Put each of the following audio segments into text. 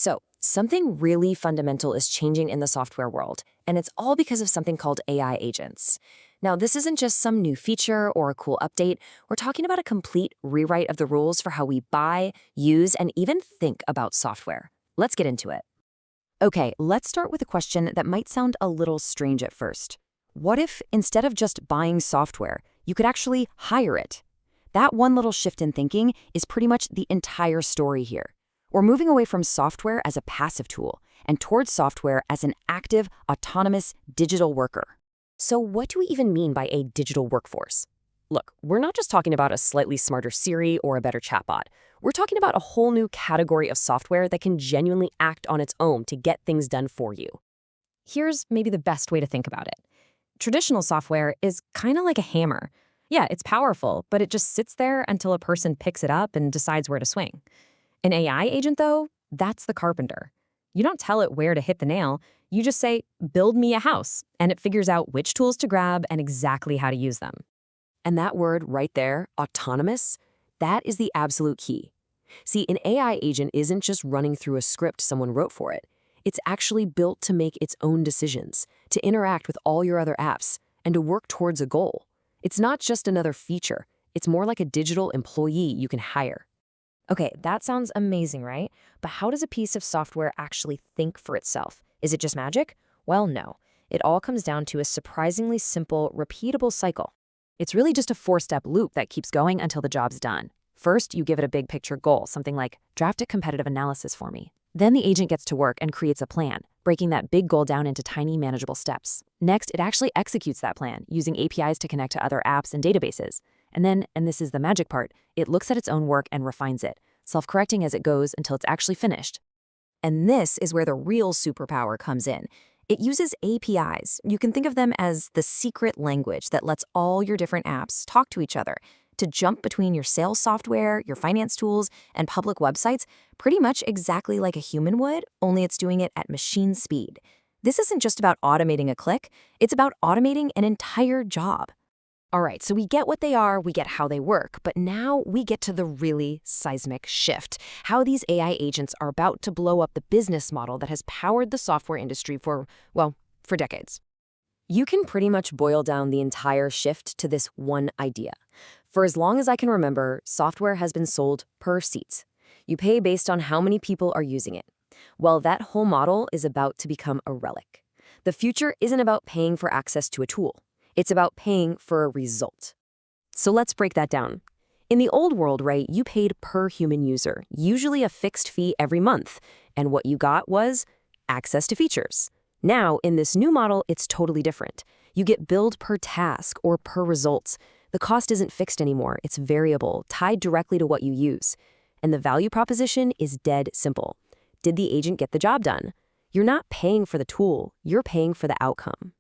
So, something really fundamental is changing in the software world, and it's all because of something called AI agents. Now, this isn't just some new feature or a cool update. We're talking about a complete rewrite of the rules for how we buy, use, and even think about software. Let's get into it. Okay, let's start with a question that might sound a little strange at first. What if, instead of just buying software, you could actually hire it? That one little shift in thinking is pretty much the entire story here. We're moving away from software as a passive tool and towards software as an active, autonomous digital worker. So what do we even mean by a digital workforce? Look, we're not just talking about a slightly smarter Siri or a better chatbot. We're talking about a whole new category of software that can genuinely act on its own to get things done for you. Here's maybe the best way to think about it. Traditional software is kind of like a hammer. Yeah, it's powerful, but it just sits there until a person picks it up and decides where to swing. An AI agent, though, that's the carpenter. You don't tell it where to hit the nail. You just say, build me a house, and it figures out which tools to grab and exactly how to use them. And that word right there, autonomous, that is the absolute key. See, an AI agent isn't just running through a script someone wrote for it. It's actually built to make its own decisions, to interact with all your other apps, and to work towards a goal. It's not just another feature. It's more like a digital employee you can hire. Okay, that sounds amazing, right? But how does a piece of software actually think for itself? Is it just magic? Well, no. It all comes down to a surprisingly simple, repeatable cycle. It's really just a 4-step loop that keeps going until the job's done. First, you give it a big picture goal, something like, draft a competitive analysis for me. Then the agent gets to work and creates a plan, breaking that big goal down into tiny, manageable steps. Next, it actually executes that plan, using APIs to connect to other apps and databases. And then, and this is the magic part, it looks at its own work and refines it, self-correcting as it goes until it's actually finished. And this is where the real superpower comes in. It uses APIs. You can think of them as the secret language that lets all your different apps talk to each other, to jump between your sales software, your finance tools, and public websites, pretty much exactly like a human would, only it's doing it at machine speed. This isn't just about automating a click, it's about automating an entire job. All right, so we get what they are, we get how they work, but now we get to the really seismic shift, how these AI agents are about to blow up the business model that has powered the software industry for decades. You can pretty much boil down the entire shift to this one idea. For as long as I can remember, software has been sold per seat. You pay based on how many people are using it. Well, that whole model is about to become a relic. The future isn't about paying for access to a tool. It's about paying for a result. So let's break that down. In the old world, right, you paid per human user, usually a fixed fee every month, and what you got was access to features. Now, in this new model, it's totally different. You get billed per task or per results. The cost isn't fixed anymore, it's variable, tied directly to what you use. And the value proposition is dead simple. Did the agent get the job done? You're not paying for the tool, you're paying for the outcome.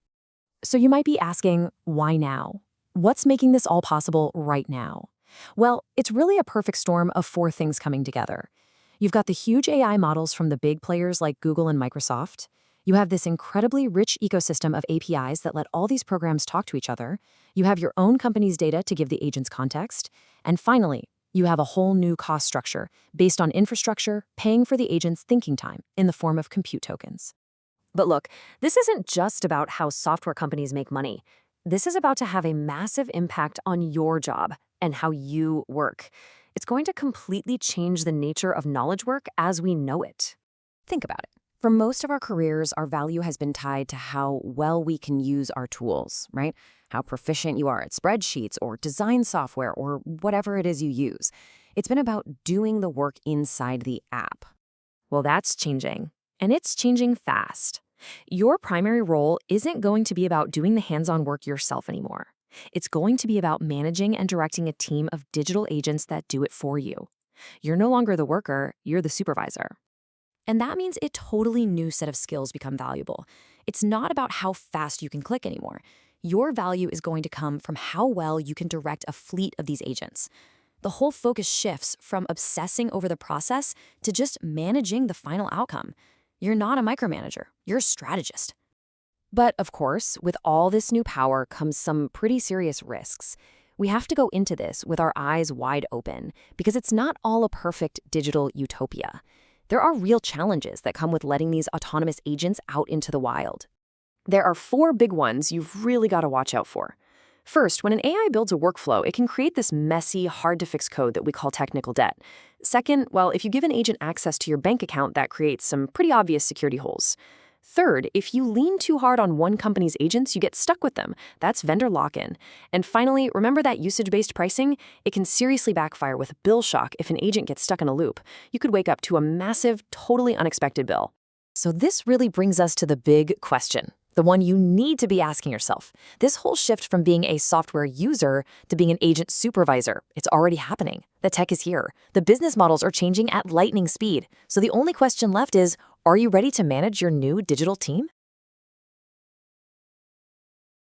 So you might be asking, why now? What's making this all possible right now? Well, it's really a perfect storm of 4 things coming together. You've got the huge AI models from the big players like Google and Microsoft. You have this incredibly rich ecosystem of APIs that let all these programs talk to each other. You have your own company's data to give the agents context. And finally, you have a whole new cost structure based on infrastructure paying for the agent's thinking time in the form of compute tokens. But look, this isn't just about how software companies make money. This is about to have a massive impact on your job and how you work. It's going to completely change the nature of knowledge work as we know it. Think about it. For most of our careers, our value has been tied to how well we can use our tools, right? How proficient you are at spreadsheets or design software or whatever it is you use. It's been about doing the work inside the app. Well, that's changing. And it's changing fast. Your primary role isn't going to be about doing the hands-on work yourself anymore. It's going to be about managing and directing a team of digital agents that do it for you. You're no longer the worker, you're the supervisor. And that means a totally new set of skills become valuable. It's not about how fast you can click anymore. Your value is going to come from how well you can direct a fleet of these agents. The whole focus shifts from obsessing over the process to just managing the final outcome. You're not a micromanager, you're a strategist. But of course, with all this new power comes some pretty serious risks. We have to go into this with our eyes wide open because it's not all a perfect digital utopia. there are real challenges that come with letting these autonomous agents out into the wild. There are 4 big ones you've really got to watch out for. First, when an AI builds a workflow, it can create this messy, hard-to-fix code that we call technical debt. Second, well, if you give an agent access to your bank account, that creates some pretty obvious security holes. Third, if you lean too hard on one company's agents, you get stuck with them. That's vendor lock-in. And finally, remember that usage-based pricing? It can seriously backfire with bill shock if an agent gets stuck in a loop. You could wake up to a massive, totally unexpected bill. So this really brings us to the big question, the one you need to be asking yourself. This whole shift from being a software user to being an agent supervisor, it's already happening. The tech is here. The business models are changing at lightning speed. So the only question left is, are you ready to manage your new digital team?